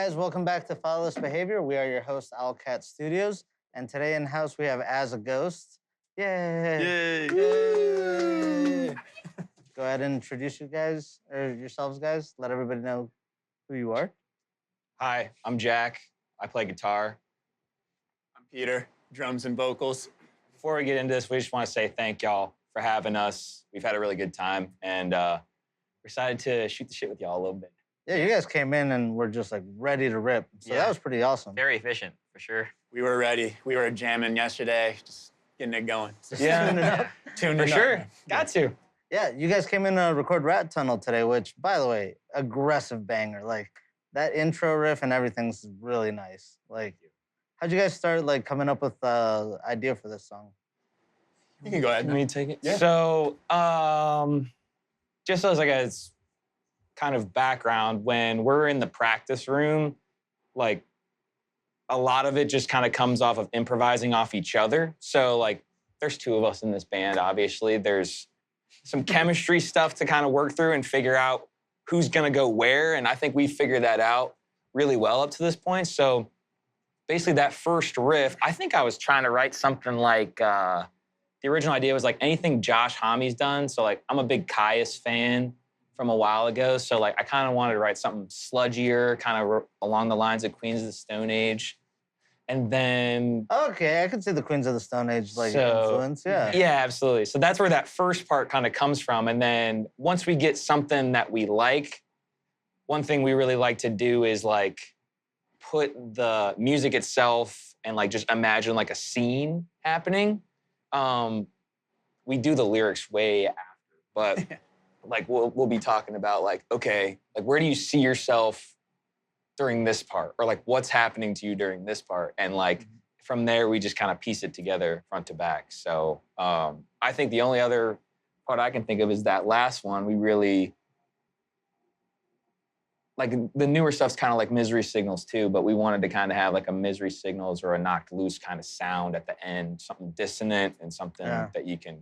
guys, welcome back to Fatherless Behavior. We are your hosts, Owlcatstudios, and today in house we have As a Ghost. Yay! Yay! Yay! Go ahead and introduce you guys or yourselves, guys. Let everybody know who you are. Hi, I'm Jack. I play guitar. I'm Peter, drums and vocals. Before we get into this, we just want to say thank y'all for having us. We've had a really good time, and we're excited to shoot the shit with y'all a little bit. Yeah, you guys came in and were just like ready to rip. So that was pretty awesome. Very efficient, for sure. We were ready. We were jamming yesterday, just getting it going. Yeah, Tuning for up. sure. Got to. Yeah, you guys came in to record Rat Tunnel today, which, by the way, aggressive banger. Like, that intro riff and everything's really nice. Like, how'd you guys start, like, coming up with the idea for this song? You can go ahead. Let me take it. Yeah. So, just as like a kind of background, when we're in the practice room, like, a lot of it just kind of comes off of improvising off each other. So, like, there's two of us in this band, obviously. There's some chemistry stuff to kind of work through and figure out who's gonna go where, and I think we figured that out really well up to this point. So basically that first riff, I think I was trying to write something like, the original idea was like anything Josh Homme's done. So like, I'm a big Caius fan from a while ago. So like, I kind of wanted to write something sludgier, kind of along the lines of Queens of the Stone Age. And then... Okay, I could see the Queens of the Stone Age, like, influence, yeah. Yeah, absolutely. So that's where that first part kind of comes from. And then once we get something that we like, one thing we really like to do is, like, put the music itself and, like, just imagine, like, a scene happening. We do the lyrics way after, but, like, we'll be talking about, like, okay, like, where do you see yourself during this part, or like what's happening to you during this part, and like from there we just kind of piece it together front to back. So I think the only other part I can think of is that last one. We really like the newer stuff's kind of like Misery Signals too, but we wanted to kind of have like a Misery Signals or a Knocked Loose kind of sound at the end, something dissonant and something that you can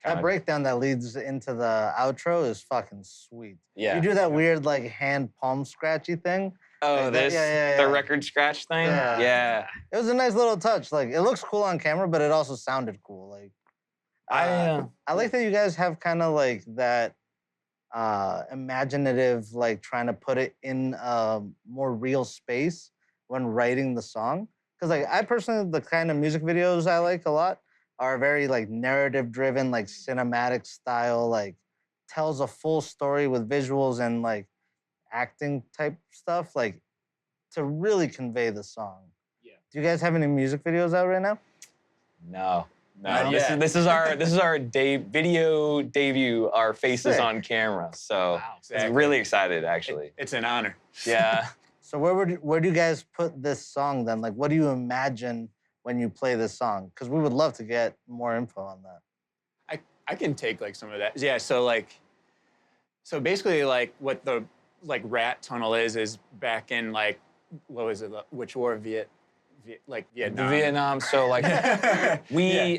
That breakdown that leads into the outro is fucking sweet. Yeah. You do that weird like hand palm scratchy thing. Oh, like this the record scratch thing. Yeah. It was a nice little touch. Like, it looks cool on camera, but it also sounded cool. Like, I like that you guys have kind of like that imaginative, like trying to put it in a more real space when writing the song. Because like I personally, the kind of music videos I like a lot are very like narrative driven, like cinematic style, like tells a full story with visuals and like acting type stuff, like to really convey the song. Yeah. Do you guys have any music videos out right now? No. This is our video debut. Our faces on camera. So I'm really excited, actually. It's an honor. Yeah. So where do you guys put this song then? Like, what do you imagine when you play this song? Because we would love to get more info on that. I can take like some of that. Yeah. So basically like what the like Rat Tunnel is back in like, what was it, which war? Vietnam. Vietnam. So like I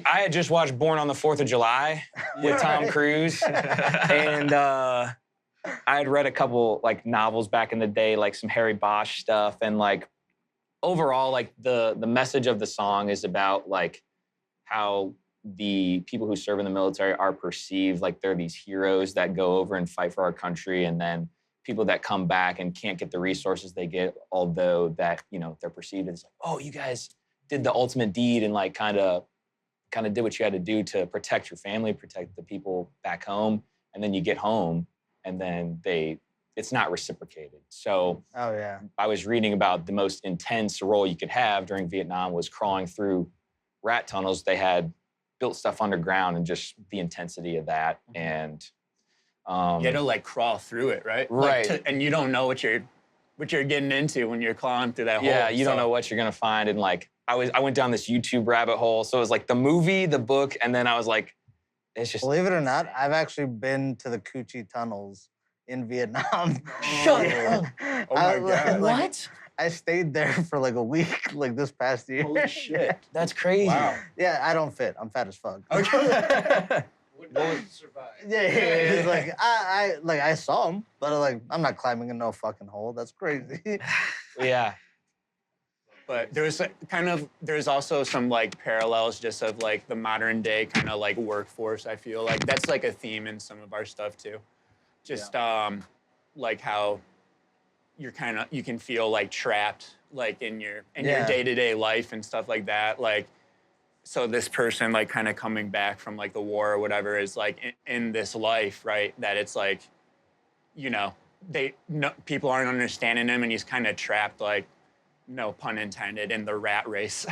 had just watched Born on the 4th of July with Tom Cruise, and I had read a couple like novels back in the day, like some Harry Bosch stuff, and like overall like the message of the song is about like how the people who serve in the military are perceived like they're these heroes that go over and fight for our country, and then people that come back and can't get the resources they get, although that, you know, they're perceived as like, oh, you guys did the ultimate deed and like kind of did what you had to do to protect your family, protect the people back home, and then you get home and then it's not reciprocated. So I was reading about the most intense role you could have during Vietnam was crawling through rat tunnels. They had built stuff underground and just the intensity of that. And you had to like crawl through it, right? Right. Like and you don't know what you're getting into when you're clawing through that hole. Yeah, you don't know what you're gonna find. And like I went down this YouTube rabbit hole. So it was like the movie, the book, and then I was like, it's just... Believe it or not, I've actually been to the Cu Chi tunnels in Vietnam. Shut up. Oh my God. What? I stayed there for like a week, like this past year. Holy shit. That's crazy. Wow. Yeah, I don't fit. I'm fat as fuck. Okay. Wouldn't survive. Yeah. It's like I saw him, but like I'm not climbing in no fucking hole. That's crazy. Yeah. But there's also some like parallels just of like the modern day kind of like workforce. I feel like that's like a theme in some of our stuff too. Just like how you can feel like trapped like in your day-to-day life and stuff like that. Like so this person like kind of coming back from like the war or whatever is like in this life, right? That it's like, you know, people aren't understanding him and he's kind of trapped, like, no pun intended, in the rat race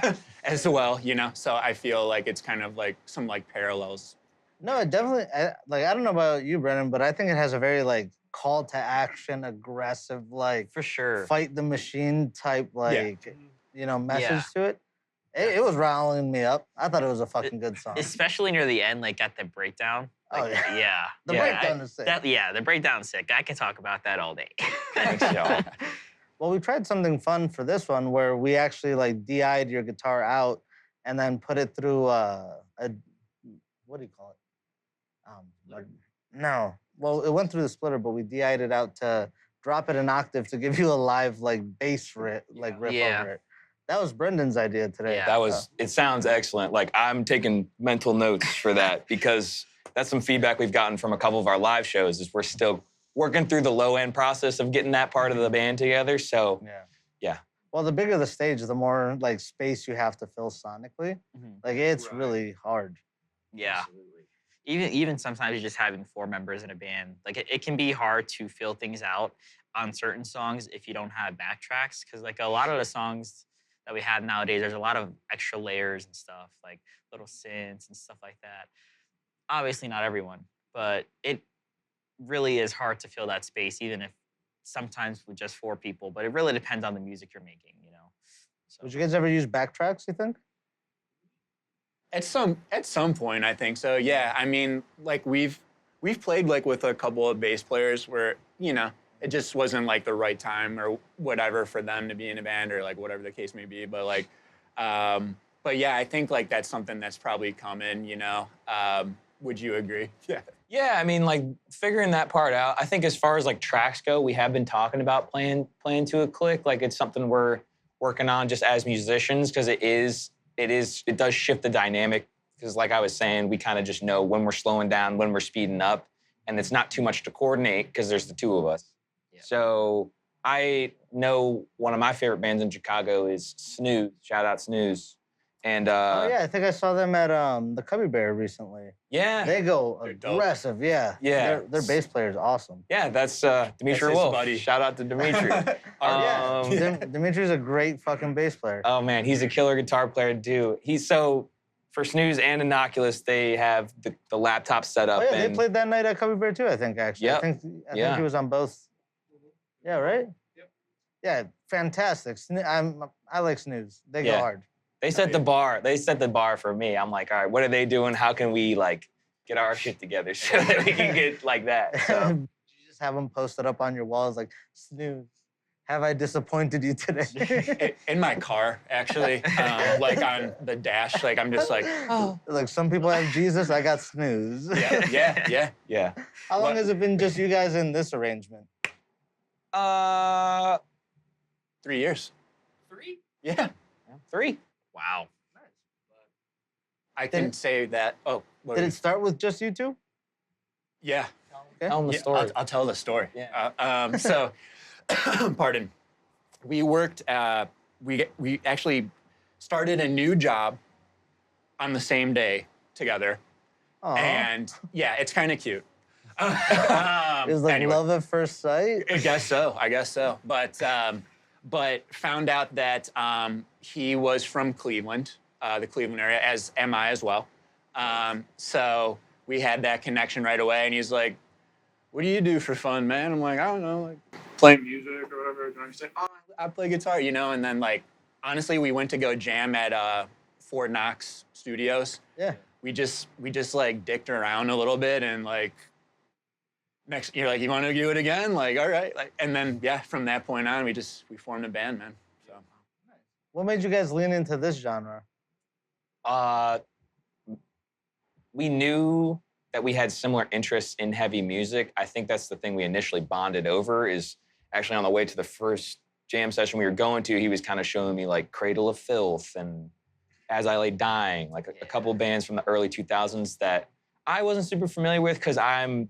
as well, you know? So I feel like it's kind of like some like parallels. No, it definitely. I don't know about you, Brennan, but I think it has a very like call to action, aggressive, like For sure. fight the machine type, like message Yeah. to it. It was riling me up. I thought it was a fucking good song. Especially near the end, like at the breakdown. Oh, Like, yeah. yeah. The yeah, breakdown is sick. The breakdown's sick. I can talk about that all day. Thanks, y'all. Well, we tried something fun for this one where we actually like DI'd your guitar out and then put it through what do you call it? No. Well, it went through the splitter, but we DI'd it out to drop it an octave to give you a live like bass riff Yeah. over it. That was Brendan's idea today. Yeah. It sounds excellent. Like I'm taking mental notes for that because that's some feedback we've gotten from a couple of our live shows is we're still working through the low end process of getting that part of the band together. So yeah. Well, the bigger the stage, the more like space you have to fill sonically. Like it's really hard. Yeah. Absolutely. Even sometimes just having 4 members in a band, like it can be hard to fill things out on certain songs if you don't have backtracks. Because like a lot of the songs that we have nowadays, there's a lot of extra layers and stuff, like little synths and stuff like that. Obviously not everyone, but it really is hard to fill that space, even if sometimes with just 4 people. But it really depends on the music you're making, you know. So. Would you guys ever use backtracks, you think? At some point, I think so. Yeah, I mean, like we've played like with a couple of bass players where it just wasn't like the right time or whatever for them to be in a band or like whatever the case may be. But like, but yeah, I think like that's something that's probably coming. Would you agree? Yeah. Yeah, I mean, like figuring that part out. I think as far as like tracks go, we have been talking about playing to a click. Like it's something we're working on just as musicians because it does shift the dynamic. Because like I was saying, we kind of just know when we're slowing down, when we're speeding up, and it's not too much to coordinate because there's the 2 of us. Yeah. So I know one of my favorite bands in Chicago is Snooze. Shout out Snooze. And oh yeah, I think I saw them at the Cubby Bear recently. Yeah. They go aggressive, yeah. Yeah. Their bass player is awesome. Yeah, that's Dimitri his Wolf. buddy. Shout out to Dimitri. Dimitri's a great fucking bass player. Oh man, he's a killer guitar player too. For Snooze and Innocuous, they have the laptop set up. Oh yeah, they played that night at Cubby Bear too, I think actually. Yep. I think he was on both. Yeah, right? Yep. Yeah, fantastic. I like Snooze. They go hard. They set the bar. They set the bar for me. I'm like, all right, what are they doing? How can we like get our shit together so that we can get like that? So. You just have them posted up on your walls like, Snooze, have I disappointed you today? In my car, actually, like on the dash, like I'm just like, oh. Like some people have Jesus, I got Snooze. Yeah. How long has it been just you guys in this arrangement? 3 years. 3? Yeah. 3. Wow. I can say that. Oh, did it start with just you 2? Yeah. Okay. Tell them the story. I'll tell the story. Yeah. So, pardon. We worked. We actually started a new job on the same day together, Aww. and yeah, it's kind of cute. It was like love at first sight. I guess so. But found out that he was from Cleveland, the Cleveland area, as am I as well. So we had that connection right away, and he's like, "What do you do for fun, man?" I'm like, "I don't know, like playing music or whatever." And he's like, "Oh, I play guitar, you know." And then like, honestly, we went to go jam at Fort Knox Studios. Yeah. We just like dicked around a little bit, and like. Next, you're like, you want to do it again? Like, all right. Like, and then, yeah, from that point on, we formed a band, man. So. What made you guys lean into this genre? We knew that we had similar interests in heavy music. I think that's the thing we initially bonded over is actually on the way to the first jam session we were going to, he was kind of showing me like Cradle of Filth and As I Lay Dying, like a couple bands from the early 2000s that I wasn't super familiar with because I'm,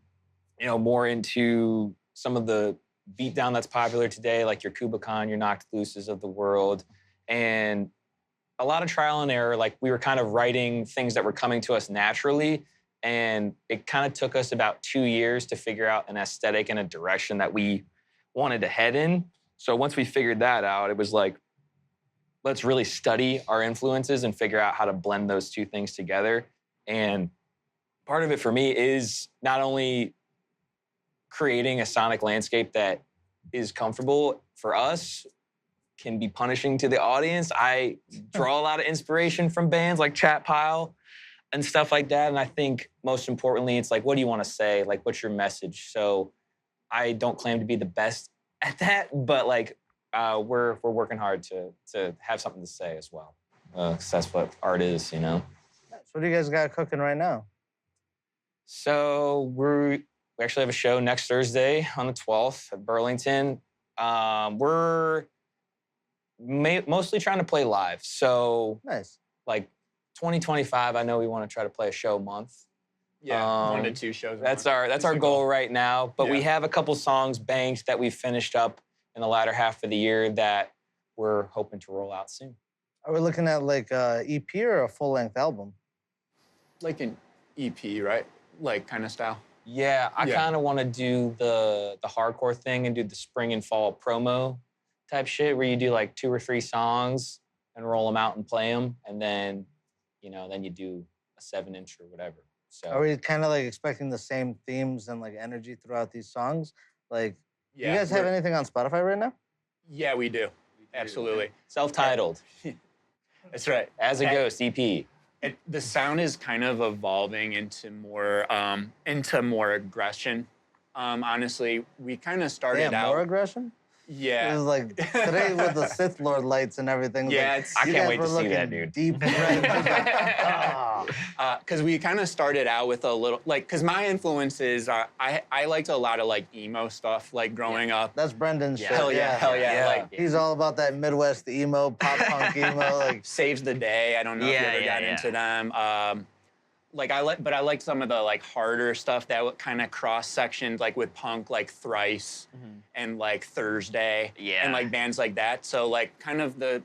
more into some of the beatdown that's popular today, like your Kubakan, your Knocked Looses of the world. And a lot of trial and error, like we were kind of writing things that were coming to us naturally. And it kind of took us about 2 years to figure out an aesthetic and a direction that we wanted to head in. So once we figured that out, it was like, let's really study our influences and figure out how to blend those two things together. And part of it for me is not only creating a sonic landscape that is comfortable for us, can be punishing to the audience. I draw a lot of inspiration from bands like Chat Pile and stuff like that. And I think most importantly, it's like, what do you want to say? Like, what's your message? So I don't claim to be the best at that, but like we're working hard to have something to say as well. 'Cause that's what art is, So what do you guys got cooking right now? So we actually have a show next Thursday on the 12th at Burlington. We're mostly trying to play live. So Nice. like 2025, I know we want to try to play a show a month. Yeah, 1 to 2 shows. That's our goal right now. But we Yeah. have a couple songs banked that we finished up in the latter half of the year that we're hoping to roll out soon. Are we looking at like a EP or a full-length album? Like an EP, right? Like kind of style. Yeah, I Yeah. kind of want to do the hardcore thing and do the spring and fall promo type shit where you do like 2 or 3 songs and roll them out and play them, and then then you do a 7-inch or whatever. So Are we kind of like expecting the same themes and like energy throughout these songs? Like, do you guys have anything on Spotify right now? Yeah, we do. Absolutely. self-titled That's right. As a Ghost EP. The sound is kind of evolving into more aggression. Honestly, we kind of started out. More aggression? It Yeah. was like today with the Sith Lord lights and everything. Yeah, like, it's- I you can't guys wait were to see looking that, dude. Deep red. Because we kind of started out with a little because my influences are I liked a lot of like emo stuff like growing up. That's Brendan's Yeah. shit. Hell yeah, hell yeah. Yeah. Like He's all about that Midwest emo, pop punk emo. Like, Saves the Day. I don't know if you Yeah, ever yeah, got yeah. into them. But I liked some of the like harder stuff that kind of cross sectioned like with punk, like Thrice and like Thursday, Yeah. and like bands like that. So like kind of the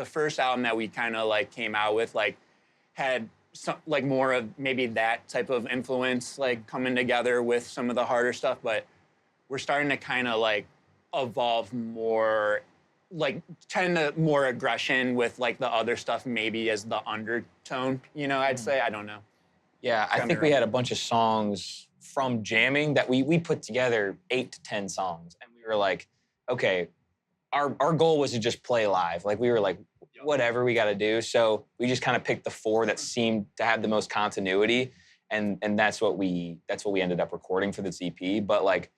first album that we kind of like came out with like had some like more of maybe that type of influence like coming together with some of the harder stuff, but we're starting to kind of like evolve more, like tend to more aggression with like the other stuff maybe as the undertone, I'd say. I don't know. Yeah, I think we had a bunch of songs from jamming that we put together 8 to 10 songs. And we were like, okay, our goal was to just play live. Like we were like, whatever we got to do. So we just kind of picked the 4 that seemed to have the most continuity. And that's what we ended up recording for this EP. But like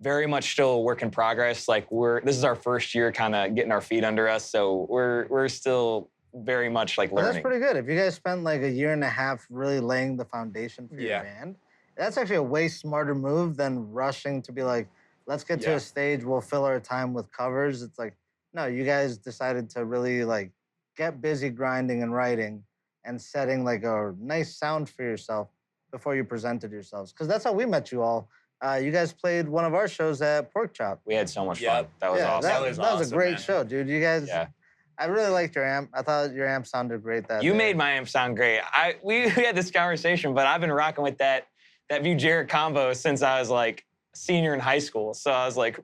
very much still a work in progress. Like this is our first year kind of getting our feet under us. So we're still very much like well, learning. that's pretty good. If you guys spent like a year and a half really laying the foundation for your band, that's actually a way smarter move than rushing to be like, let's get to a stage, we'll fill our time with covers. It's like, no, you guys decided to really like get busy grinding and writing and setting like a nice sound for yourself before you presented yourselves. Because that's how we met you all. You guys played one of our shows at Pork Chop. We had so much fun. That was awesome. That was a awesome, great man. show, dude. You guys, I really liked your amp. I thought your amp sounded great that You day. made my amp sound great. We had this conversation, but I've been rocking with that View Jarrett combo since I was like a senior in high school. So I was like,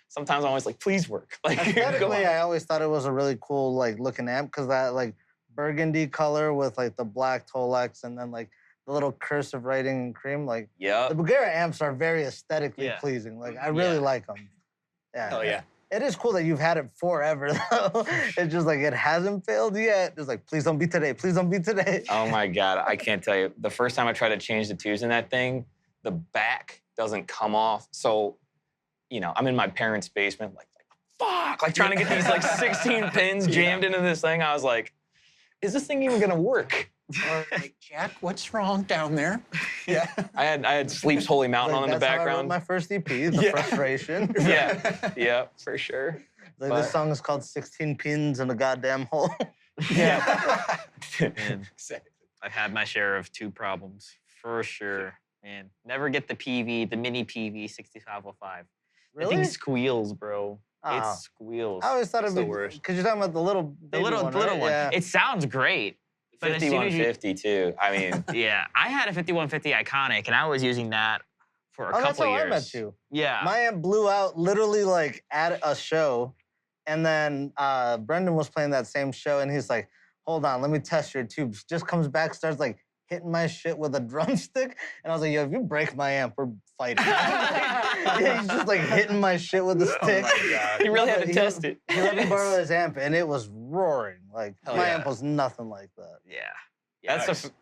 sometimes I'm always like, please work. Like, go Aesthetically, on. I always thought it was a really cool like looking amp because that like burgundy color with like the black Tolex and then like the little cursive writing in cream. Like the Bulgara amps are very aesthetically pleasing. Like I really like them. Yeah. Hell yeah. It is cool that you've had it forever though. It's just like it hasn't failed yet. It's like please don't be today. Please don't be today. Oh my God, I can't tell you. The first time I tried to change the twos in that thing, the back doesn't come off. So, I'm in my parents' basement, like fuck, like trying to get these like 16 pins jammed into this thing. I was like, is this thing even gonna work? Or like, Jack, what's wrong down there? Yeah. I had Sleep's Holy Mountain Like, on in the that's how I wrote background. my first EP, The Yeah. Frustration. Yeah, for sure. Like, But- this song is called 16 Pins in a Goddamn Hole. Yeah. Man, I've had my share of 2 problems for sure. Man, never get the PV, the mini PV 6505. The Really? thing squeals, bro. Oh. It squeals. I always thought That's it'd the be worst. because you're talking about the little The baby little one, little right? one. Yeah. It sounds great. But as soon as you, 5150 too. I mean, yeah, I had a 5150 Iconic, and I was using that for a Oh, that's couple how years. I met you. Yeah. My amp blew out literally like at a show, and then Brendan was playing that same show, and he's like, "Hold on, let me test your tubes." Just comes back, starts like hitting my shit with a drumstick, and I was like, "Yo, if you break my amp, we're fighting." Yeah, he's just like hitting my shit with the stick. God. you really had to He- test it. He let me borrow his amp, and it was roaring. Like Hell my yeah. amp was nothing like that. yeah.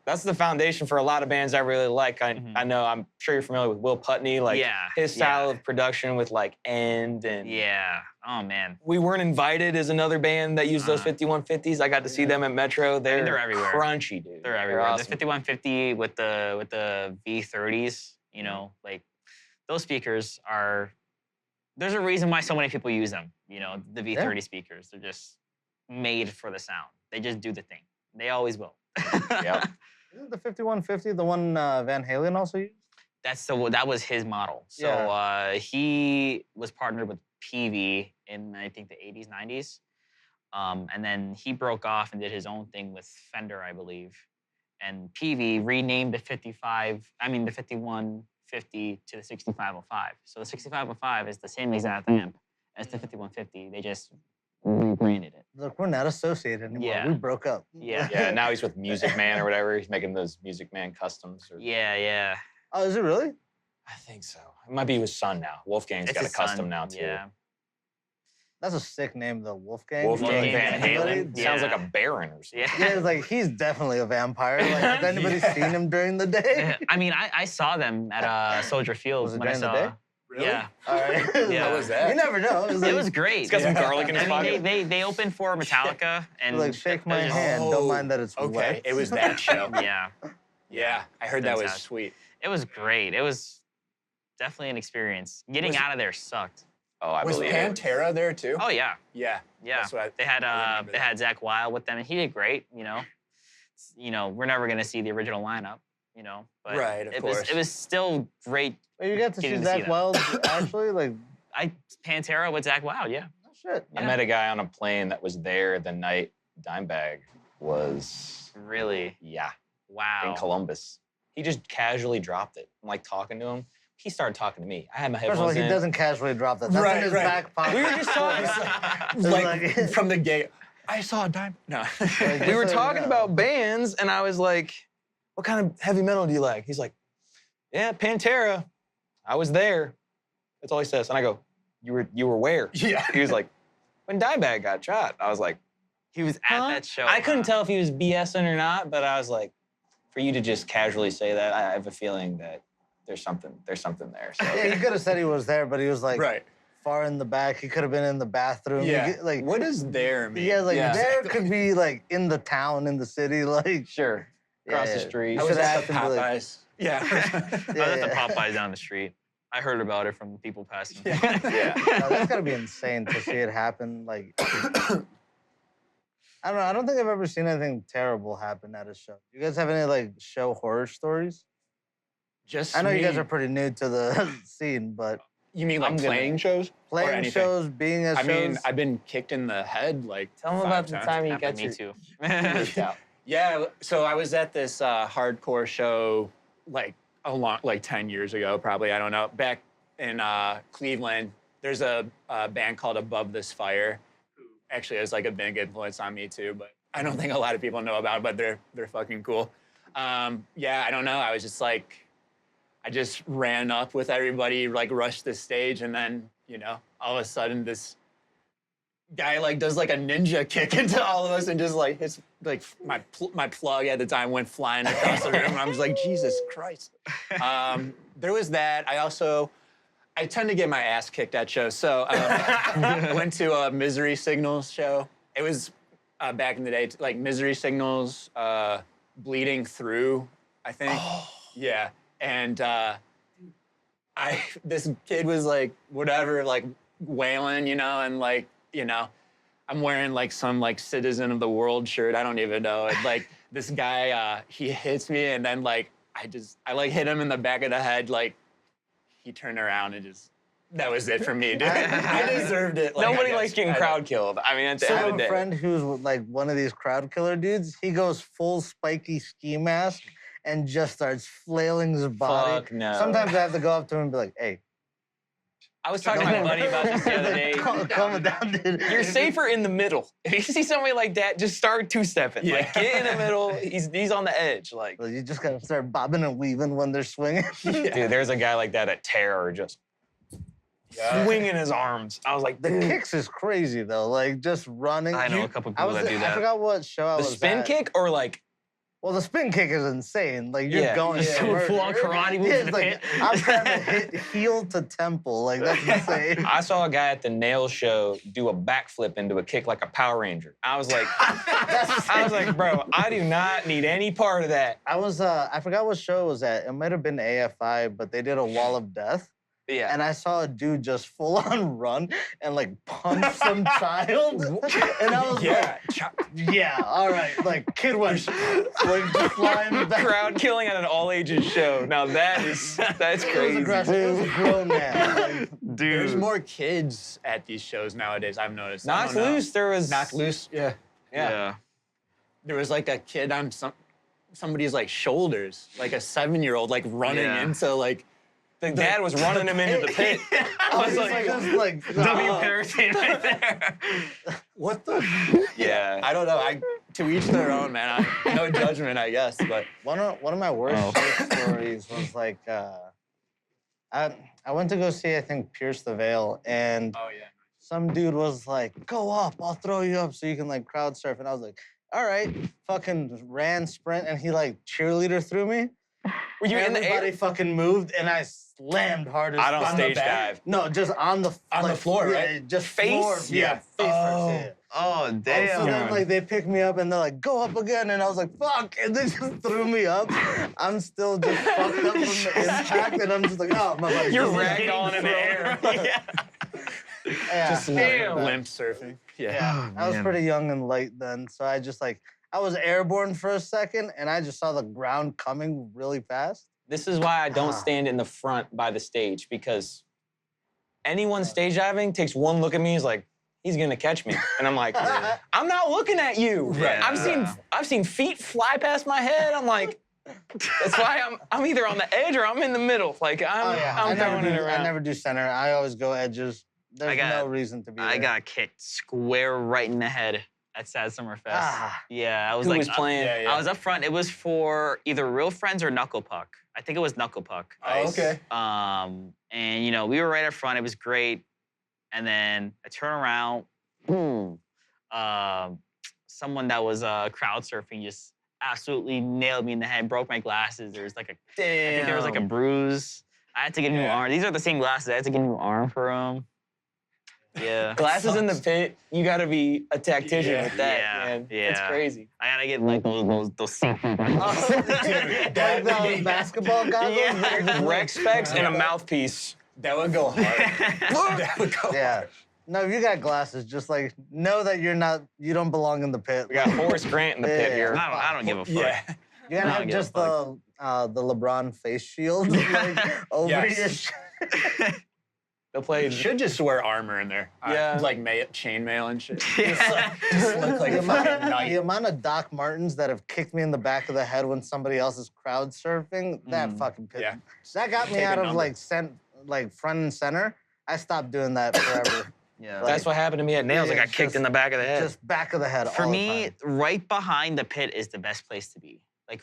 That's the foundation for a lot of bands I really like. Mhm. I know I'm sure you're familiar with Will Putney, like yeah. his style yeah. of production with like End and Yeah. Oh man. We Weren't Invited is another band that used those Uh-huh. 5150s. I got to see them at Metro. they're everywhere. Crunchy, dude. They're everywhere. awesome. The 5150 with the V30s, you know, like those speakers are. There's a reason why so many people use them. You know, the V30 speakers. They're just made for the sound. They just do the thing. They always will. Yep. Isn't the 5150 the one Van Halen also used? That was his model. So Yeah. he was partnered with PV in I think the 80s, 90s. And then he broke off and did his own thing with Fender, I believe. And PV renamed the 5150 to the 6505. So the 6505 is the same exact amp as the 5150. They just rebranded it. Look, we're not associated anymore. Yeah. We broke up. Yeah. Yeah, now he's with Music Man or whatever. He's making those Music Man customs. Or... Yeah. Oh, is it really? I think so. It might be his son now. Wolfgang's It's got a his son. custom now too. Yeah. That's a sick name, though. Wolfgang. Wolfgang Van Halen. Halen. Sounds like Yeah. a baron or something. Yeah. Yeah, it's like he's definitely a vampire. Like, has anybody Yeah. seen him during the day? I mean, I saw them at Soldier Field Was it when I during the saw. day? Really? Yeah. All right. Yeah. How was that? You never know. It like, was great. He's got some garlic in his I pocket. mean, they opened for Metallica and like shake my they're just- hand. Don't mind that it's Okay, wet. it was that show. Yeah, Yeah, I heard that was Fantastic. sweet. it was great. It was definitely an experience. Getting Was it- out of there sucked. Oh, I Was believe it. Pantera there too? Oh yeah, Yeah. yeah. That's what They had I remember they that. had Zach Wild with them, and he did great. You know, we're never gonna see the original lineup. You know, but Right, of it course. was still great. Wait, you got to see Getting to see Zach that. Wild actually? Like, Pantera with Zach Wild, yeah. oh, shit. I met a guy on a plane that was there the night Dimebag was, Really, yeah, wow. in Columbus. He just casually dropped it. I'm like talking to him. He started talking to me. I had my First of all, headphones he in. doesn't casually drop that. That's Right, in his right. back pocket. We were just talking. It's Like from the gate. I saw a dime. No. Like, We were Just so you talking know. about bands, and I was like, "What kind of heavy metal do you like?" He's like, "Yeah, Pantera. I was there." That's all he says. And I go, "You were where?" Yeah. He was like, "When Dimebag got shot." I was like, He was at "Huh?" that show. I couldn't huh? tell if he was BSing or not, but I was like, for you to just casually say that, I have a feeling that there's something there. So Yeah, he could have said he was there, but he was like Right. far in the back. He could have been in the bathroom. You Yeah. get, like, What does there mean? yeah, like there exactly. could be like in the town, in the city, like sure, across Yeah, the yeah. street. I was should've at asked the him to, like- Popeyes. Yeah. I was at the Yeah. Popeyes down the street. I heard about it from people passing. Yeah. Yeah. No, that's gotta be insane to see it happen. Like, I don't know. I don't think I've ever seen anything terrible happen at a show. You guys have any like show horror stories? Just I know you guys me. are pretty new to the scene, but You mean like I'm gonna- playing shows? playing anything. shows, being at I shows. mean, I've been kicked in the head like Tell him 5 about the times. time you Happened got to your me too. freaked out. Yeah, so I was at this hardcore show like 10 years ago, probably, I don't know, back in Cleveland. There's a band called Above This Fire, who actually has like a big influence on me too, but I don't think a lot of people know about it, but they're fucking cool. Yeah, I don't know, I was just like, I just ran up with everybody, like rushed the stage, and then, all of a sudden this guy like does like a ninja kick into all of us and just like hits like my plug at the time went flying across the room. And I was like, Jesus Christ. There was that. I tend to get my ass kicked at shows. So went to a Misery Signals show. It was back in the day, like Misery Signals, bleeding through, I think. Yeah. And this kid was like, whatever, like wailing, you know, and like, you know, I'm wearing like some like citizen of the world shirt. I don't even know. And like this guy, he hits me, and then like I like hit him in the back of the head. Like he turned around and just, that was it for me, dude. I deserved it. Like, Nobody likes getting crowd killed. I mean, at the So end of a the day. friend who's like one of these crowd killer dudes, he goes full spiky ski mask and just starts flailing his body. Fuck no. Sometimes I have to go up to him and be like, "Hey, I was talking to my buddy about this the other day. calm down, dude." You're safer in the middle. If you see somebody like that, just start two-stepping. Yeah. Like, get in the middle. He's on the edge. Like, Well, you just gotta start bobbing and weaving when they're swinging. dude, there's a guy like that at Terror just swinging his arms. I was like, The kicks is crazy though, like just running. I know a couple people that do I that. forgot what show I the was spin at. kick or like, Well, the spin kick is insane. Like you're Yeah. going Just to do a murder. full-on karate move Yeah, in it's the like pit. I'm trying to hit heel to temple. Like that's insane. I saw a guy at the nail show do a backflip into a kick like a Power Ranger. I was like, bro, I do not need any part of that. I forgot what show it was at. It might have been AFI, but they did a wall of death. Yeah. And I saw a dude just full on run and like punch some child. And I was yeah, all right. Like kid went like just flying back. Crowd killing at an all ages show. Now that's It was crazy. aggressive. It was a grown man. Like, There's more kids at these shows nowadays, I've noticed. I Knocked don't know. Loose, there was Knocked Loose, yeah. Yeah. There was like a kid on somebody's like shoulders, like a 7-year-old, like running Yeah. into like. The dad was running him into the pit. I was like, W. Parasite right there. What the? Yeah. I don't know. To each their own, man. No judgment, I guess. But one of my worst shit stories was like I went to go see I think Pierce the Veil, and some dude was like, "Go up, I'll throw you up so you can like crowd surf," and I was like, "All right," fucking ran sprint, and he like cheerleader threw me. Were you in the Everybody air? fucking moved, and I slammed hard as I don't on the stage back. dive. No, just on the floor, yeah, right? Just Face? floor. Yeah, face first. Yeah. Oh, And so damn. then, like, they picked me up and they're like, "Go up again," and I was like, "Fuck!" And they just threw me up. I'm still just fucked up from the impact, and I'm just like, "Oh my god." You're ragdolling in the air. Yeah. just limp surfing. Yeah, Oh, I was man. pretty young and light then, so I just like I was airborne for a second, and I just saw the ground coming really fast. This is why I don't stand in the front by the stage, because anyone stage diving takes one look at me, is like, he's gonna catch me. And I'm like, I'm not looking at you. Right. I've seen feet fly past my head. I'm like, that's why I'm either on the edge or I'm in the middle. Like I'm throwing it around. I never do center. I always go edges. There's no reason to be there. I got kicked square right in the head at Sad Summer Fest. Yeah, I was Who like, was playing? Yeah, yeah. I was up front. It was for either Real Friends or Knuckle Puck. I think it was Knuckle Puck. Oh, okay. And you know, we were right up front. It was great. And then I turn around. Someone that was crowd surfing just absolutely nailed me in the head, broke my glasses. There was like I think there was like a bruise. I had to get a new arm. These are the same glasses. I had to get a new arm for them. Yeah. Glasses in the pit, you gotta be a tactician with that, Yeah, man. yeah. It's crazy. I gotta get like those safety Like the basketball goggles. Yeah. where you're just like- Rec specs and a mouthpiece. That would go hard. That would go Yeah. hard. No, if you got glasses, just like know that you don't belong in the pit. We got Horace Grant in the pit Yeah. here. I don't give a fuck. Yeah. You gotta I have don't give a just the LeBron face shield like, over Yes. your shit. They'll play. You should just wear armor in there. Yeah. Like chainmail and shit. Just look like the, a fucking the knight. amount of Doc Martens that have kicked me in the back of the head when somebody else is crowd surfing, that fucking pit. Yeah. That got me Take a out of number. like front and center. I stopped doing that forever. Yeah. That's what happened to me at Nails. I Yeah, got kicked in the back of the head. Just back of the head. For all me, the time. right behind the pit is the best place to be. Like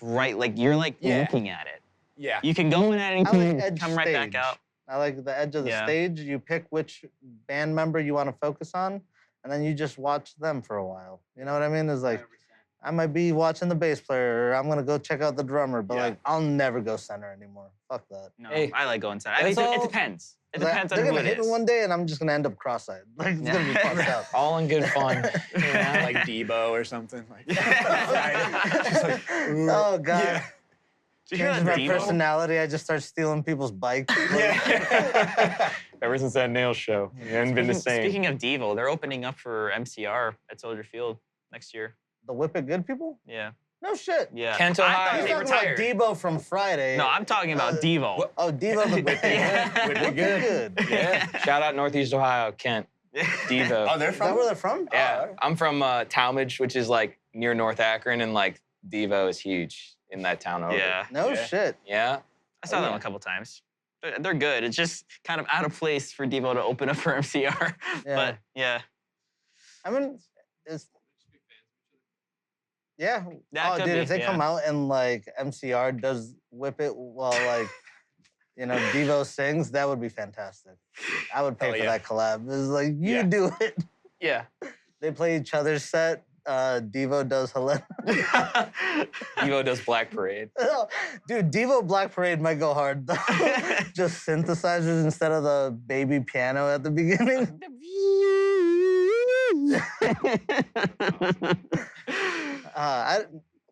you're like Yeah. looking at it. Yeah. You can go in at any I like time, edge come right back stage. out. I like the edge of the Yeah. stage. You pick which band member you want to focus on, and then you just watch them for a while. You know what I mean? It's like I might be watching the bass player, or I'm gonna go check out the drummer, but Yeah. like I'll never go center anymore. Fuck that. No, Hey, I like going center. I mean, that's it all- depends. It 'Cause depends on they're who gonna it hit me is. one day, and I'm just gonna end up cross-eyed. Like it's gonna be fucked up. All in good fun. Yeah. Like Debo or something. Like, Oh god. Yeah. Did you hear Changes that my Devo? personality. I just start stealing people's bikes. Ever since that nail show, it hasn't been the same. Speaking of Devo, they're opening up for MCR at Soldier Field next year. The Whip It Good people? Yeah. No shit. Yeah. Kent, I Ohio. thought He's they talking about retired. Debo from Friday. No, I'm talking about Devo. Oh, Devo the Whip It Yeah. Good. Whip It Good. Yeah. Shout out Northeast Ohio, Kent. Devo. Oh, they're Is that from where they're from? Yeah, Oh, I'm from Talmadge, which is like near North Akron, and like Devo is huge in that town over. Yeah. No Yeah. shit. Yeah. I saw them yeah. a couple times. They're good. It's just kind of out of place for Devo to open up for MCR. Yeah. But yeah. I mean, it's. Yeah. That Oh, could dude, be, if they yeah. come out and like MCR does Whip It while like, Devo sings, that would be fantastic. I would pay Hell for yeah. that collab. It's like, you Yeah. do it. Yeah. They play each other's set. Devo does Helena. Devo does Black Parade. Dude, Devo Black Parade might go hard though. Just synthesizers instead of the baby piano at the beginning.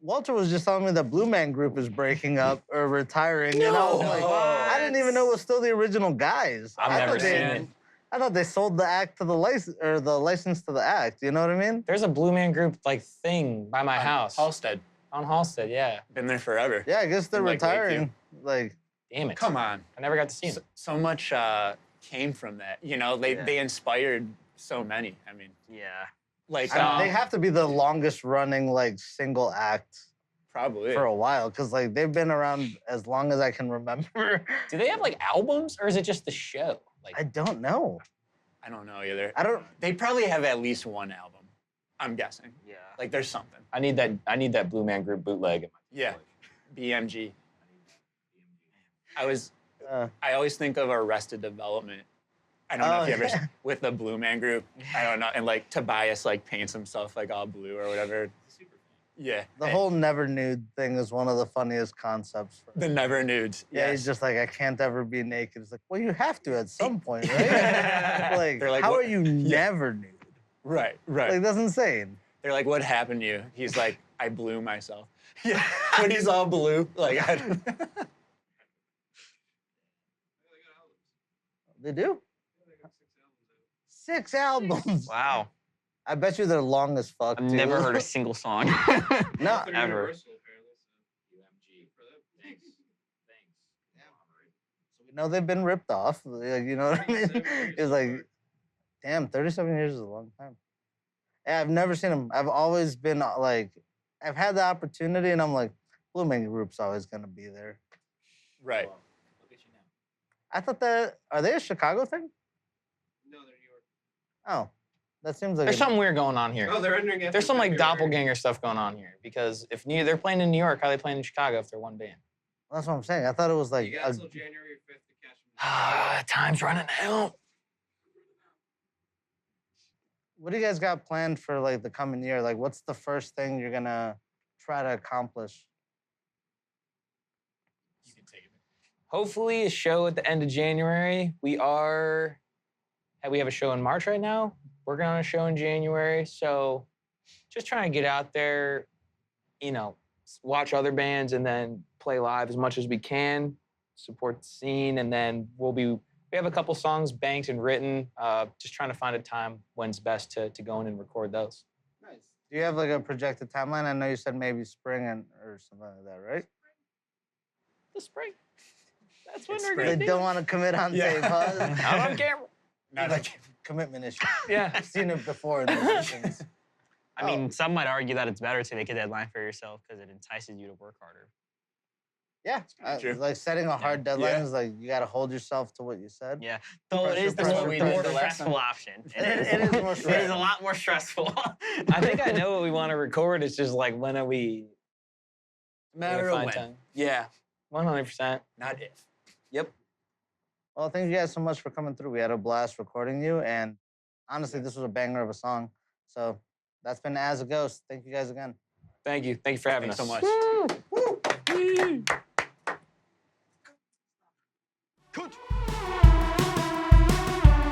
Walter was just telling me that Blue Man Group is breaking up or retiring, and I was like, I didn't even know it was still the original guys. I've I never thought seen they- it. I thought they sold the act to the license or the license to the act. You know what I mean? There's a Blue Man Group like thing by my house Halstead. on Halstead. Yeah. Been there forever. Yeah, I guess they're In, like, retiring. Like, Damn it. Come on. I never got to see him. So much came from that. They inspired so many. I mean, Yeah. like they have to be the longest running like single act probably. for a while because like they've been around as long as I can remember. Do they have like albums or is it just the show? Like, I don't know. I don't know either. I don't. They probably have at least one album. I'm guessing. Yeah. Like there's something. I need that Blue Man Group bootleg. In my Yeah. BMG. Uh, I always think of Arrested Development. I don't know if you ever yeah. with the Blue Man Group. I don't know, and like Tobias like paints himself like all blue or whatever. Yeah. The whole never nude thing is one of the funniest concepts. The Never Nudes. Yeah, he's Yes. just like, I can't ever be naked. It's like, well, you have to at some point, right? Like, They're like, how what- are you never nude? Right. Right. Like, that's insane. They're like, what happened to you? He's like, I blew myself. Yeah. When he's all blue, like I don't. They do? 6 albums. Wow. I bet you they're long as fuck, I've too. never heard a single song. No, Ever. so we know they've been ripped off. Like, you know what I mean? It's like, damn, 37 years is a long time. Yeah, I've never seen them. I've always been like, I've had the opportunity, and I'm like, Blue Man Group's always gonna be there. Right. I thought are they a Chicago thing? No, they're New York. Oh, that seems like There's something weird going on here. Oh, they're entering. There's some like doppelganger stuff going on here because if they're playing in New York, how are they playing in Chicago if they're one band? That's what I'm saying. I thought it was like You got until January 5th to catch them. Ah, time's running out. what do you guys got planned for like the coming year? Like, what's the first thing you're gonna try to accomplish? You can take it. Hopefully, a show at the end of January. We have a show in March right now. Working on a show in January. So just trying to get out there, watch other bands and then play live as much as we can, support the scene. And then we have a couple songs banked and written. Just trying to find a time when's best to go in and record those. Nice. Do you have like a projected timeline? I know you said maybe spring or something like that, right? The spring. That's when It's we're spring. gonna They do don't it. want to commit on Yeah. tape, huh? Not on camera. Not Like, commitment issue. Yeah. I've seen it before in those things. I mean, some might argue that it's better to make a deadline for yourself because it entices you to work harder. Yeah, True. like setting a hard deadline Yeah. is like you got to hold yourself to what you said. Yeah. Though it Pressure, is the pressure, more, we the did more the last stressful option. It is more It is stressful. a lot more stressful. I think I know what we want to record. It's just like when are we matter gonna of find when, time? Yeah, 100%. not if. Yep. Well, thank you guys so much for coming through. We had a blast recording you, and honestly, this was a banger of a song. So that's been As a Ghost. Thank you guys again. Thank you. Thank you for having Thanks us. so much. Coach.